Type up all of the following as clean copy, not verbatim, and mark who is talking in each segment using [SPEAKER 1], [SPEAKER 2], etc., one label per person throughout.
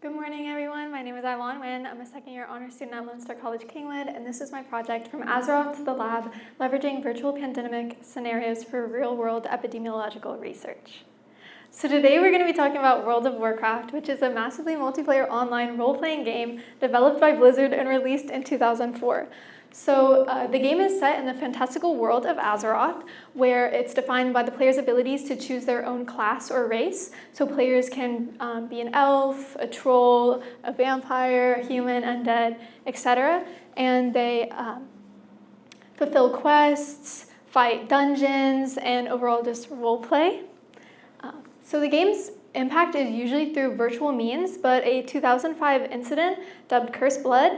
[SPEAKER 1] Good morning, everyone. My name is Ailon Nguyen. I'm a second-year honors student at Lone Star College-Kingwood, and this is my project From Azeroth to the Lab, Leveraging Virtual Pandemic Scenarios for Real-World Epidemiological Research. So today we're going to be talking about World of Warcraft, which is a massively multiplayer online role-playing game developed by Blizzard and released in 2004. So the game is set in the fantastical world of Azeroth, where it's defined by the player's abilities to choose their own class or race. So players can be an elf, a troll, a vampire, a human, undead, etc. And they fulfill quests, fight dungeons, and overall just role play. So the game's impact is usually through virtual means, but a 2005 incident dubbed Cursed Blood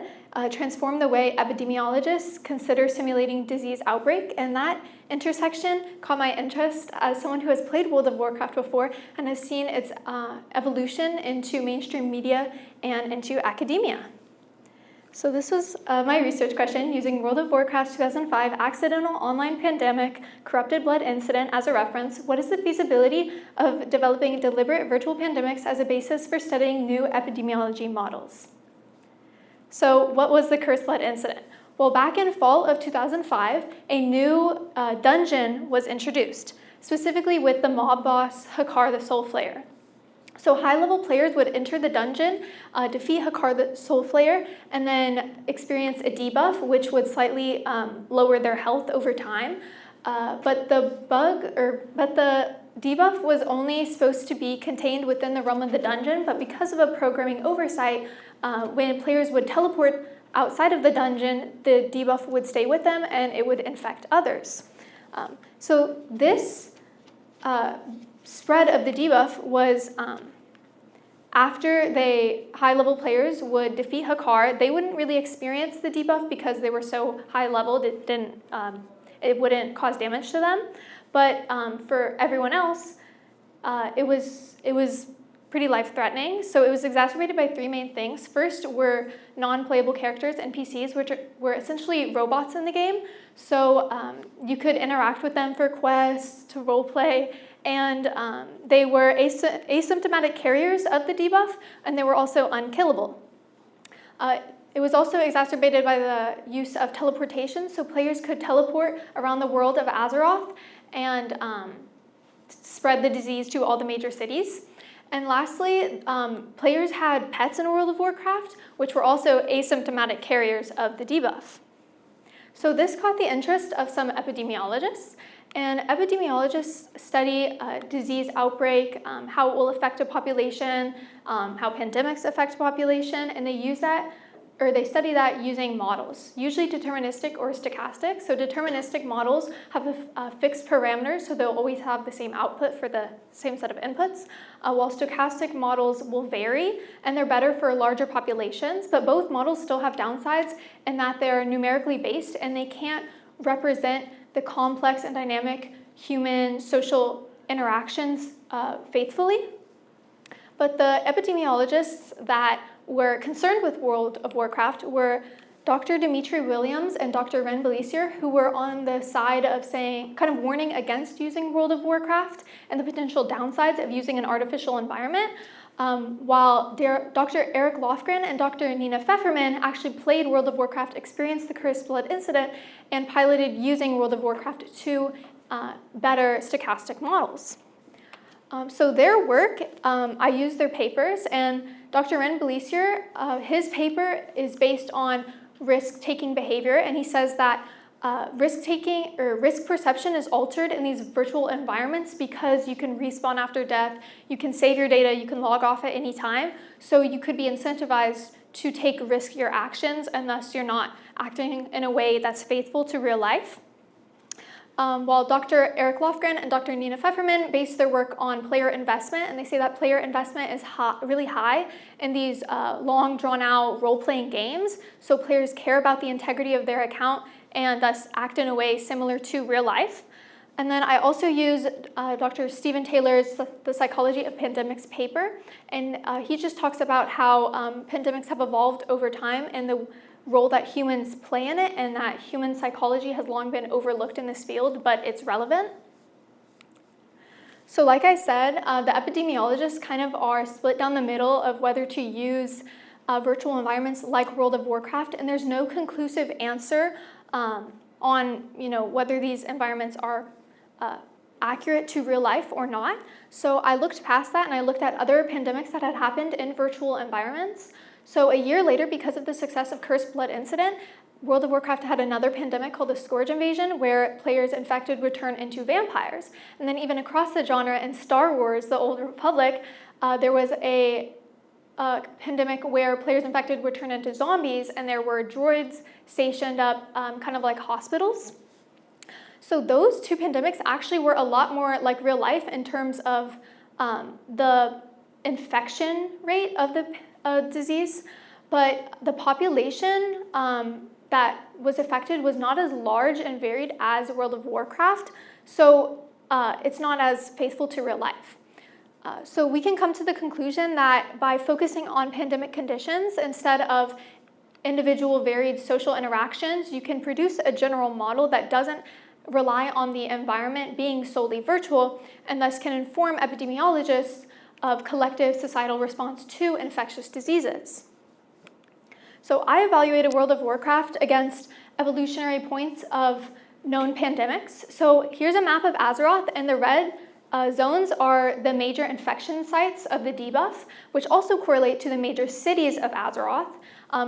[SPEAKER 1] transformed the way epidemiologists consider simulating disease outbreak, and that intersection caught my interest as someone who has played World of Warcraft before and has seen its evolution into mainstream media and into academia. So this was my research question using World of Warcraft's 2005 accidental online pandemic corrupted blood incident as a reference. What is the feasibility of developing deliberate virtual pandemics as a basis for studying new epidemiology models? So what was the Cursed Blood incident? Well, back in fall of 2005, a new dungeon was introduced, specifically with the mob boss, Hakar the Soulflayer. So high-level players would enter the dungeon, defeat Hakar the Soulflayer, and then experience a debuff, which would slightly lower their health over time. But the debuff was only supposed to be contained within the realm of the dungeon, but because of a programming oversight, when players would teleport outside of the dungeon, the debuff would stay with them and it would infect others. So this spread of the debuff was after high-level players would defeat Hakar, they wouldn't really experience the debuff because they were so high-leveled it wouldn't cause damage to them. But for everyone else, it was pretty life-threatening. So it was exacerbated by three main things. First were non-playable characters, NPCs, which were essentially robots in the game. So you could interact with them for quests, to roleplay, and they were asymptomatic carriers of the debuff, and they were also unkillable. It was also exacerbated by the use of teleportation, so players could teleport around the world of Azeroth and spread the disease to all the major cities. And lastly, players had pets in World of Warcraft, which were also asymptomatic carriers of the debuff. So this caught the interest of some epidemiologists, and epidemiologists study disease outbreak, how it will affect a population, how pandemics affect a population, and they study that using models, usually deterministic or stochastic. So deterministic models have a fixed parameters, so they'll always have the same output for the same set of inputs, while stochastic models will vary, and they're better for larger populations, but both models still have downsides in that they're numerically based and they can't represent the complex and dynamic human social interactions faithfully. But the epidemiologists that were concerned with World of Warcraft were Dr. Dimitri Williams and Dr. Ren Belisier, who were on the side of kind of warning against using World of Warcraft and the potential downsides of using an artificial environment, while Dr. Eric Lofgren and Dr. Nina Pfefferman actually played World of Warcraft, experienced the Cursed Blood incident, and piloted using World of Warcraft to better stochastic models. So their work, I used their papers, and Dr. Ren Belisier, his paper is based on risk-taking behavior, and he says that risk-taking or risk perception is altered in these virtual environments because you can respawn after death, you can save your data, you can log off at any time, so you could be incentivized to take riskier actions, and thus you're not acting in a way that's faithful to real life. While Dr. Eric Lofgren and Dr. Nina Pfefferman base their work on player investment, and they say that player investment is really high in these long, drawn-out role-playing games, so players care about the integrity of their account and thus act in a way similar to real life. And then I also use Dr. Stephen Taylor's The Psychology of Pandemics paper, and he just talks about how pandemics have evolved over time and the role that humans play in it, and that human psychology has long been overlooked in this field, but it's relevant. So like I said, the epidemiologists kind of are split down the middle of whether to use virtual environments like World of Warcraft, and there's no conclusive answer on whether these environments are accurate to real life or not. So I looked past that and I looked at other pandemics that had happened in virtual environments. So a year later, because of the success of Cursed Blood Incident, World of Warcraft had another pandemic called the Scourge Invasion, where players infected would turn into vampires. And then even across the genre in Star Wars, The Old Republic, there was a pandemic where players infected would turn into zombies, and there were droids stationed up kind of like hospitals. So those two pandemics actually were a lot more like real life in terms of the infection rate of the disease, but the population that was affected was not as large and varied as World of Warcraft, so it's not as faithful to real life. So we can come to the conclusion that by focusing on pandemic conditions instead of individual varied social interactions, you can produce a general model that doesn't rely on the environment being solely virtual, and thus can inform epidemiologists of collective societal response to infectious diseases. So I evaluated World of Warcraft against evolutionary points of known pandemics. So here's a map of Azeroth, and the red zones are the major infection sites of the debuff, which also correlate to the major cities of Azeroth.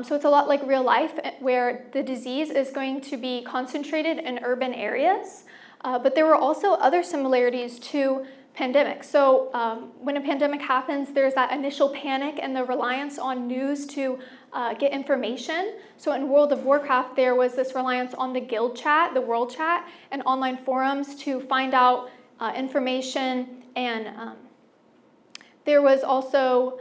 [SPEAKER 1] So it's a lot like real life, where the disease is going to be concentrated in urban areas. But there were also other similarities to pandemics. So when a pandemic happens, there's that initial panic and the reliance on news to get information. So in World of Warcraft, there was this reliance on the guild chat, the world chat, and online forums to find out information, and there was also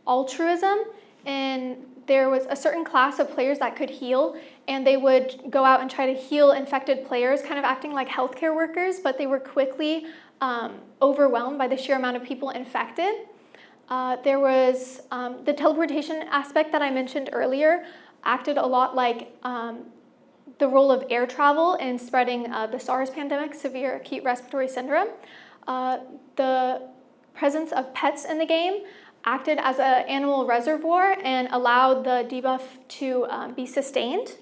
[SPEAKER 1] altruism, and there was a certain class of players that could heal, and they would go out and try to heal infected players, kind of acting like healthcare workers, but they were quickly overwhelmed by the sheer amount of people infected. There was the teleportation aspect that I mentioned earlier, acted a lot like the role of air travel in spreading the SARS pandemic, severe acute respiratory syndrome. The presence of pets in the game acted as an animal reservoir and allowed the debuff to be sustained.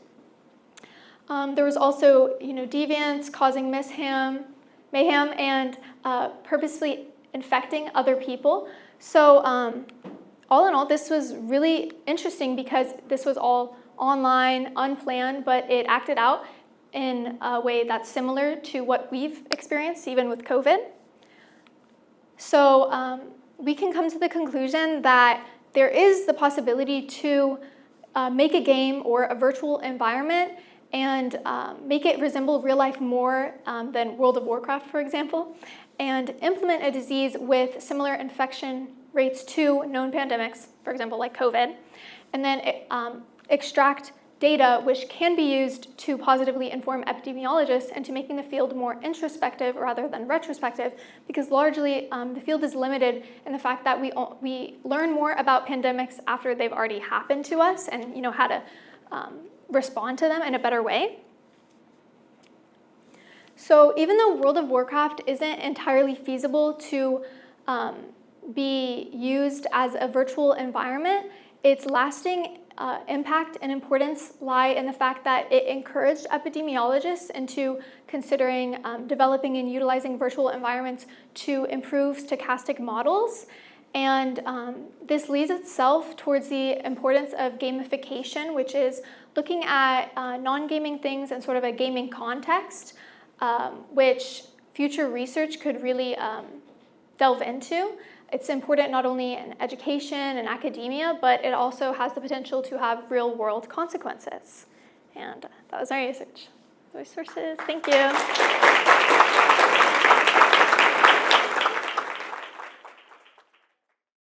[SPEAKER 1] There was also, deviants causing mayhem, and purposely infecting other people. So all in all, this was really interesting because this was all online, unplanned, but it acted out in a way that's similar to what we've experienced even with COVID. So we can come to the conclusion that there is the possibility to make a game or a virtual environment and make it resemble real life more than World of Warcraft, for example, and implement a disease with similar infection rates to known pandemics, for example, like COVID, and then extract data which can be used to positively inform epidemiologists into making the field more introspective rather than retrospective, because largely the field is limited in the fact that we learn more about pandemics after they've already happened to us and how to respond to them in a better way. So even though World of Warcraft isn't entirely feasible to be used as a virtual environment, its lasting impact and importance lie in the fact that it encouraged epidemiologists into considering developing and utilizing virtual environments to improve stochastic models. And this leads itself towards the importance of gamification, which is looking at non-gaming things in sort of a gaming context, which future research could really delve into. It's important not only in education and academia, but it also has the potential to have real-world consequences. And that was my research. Resources, thank you.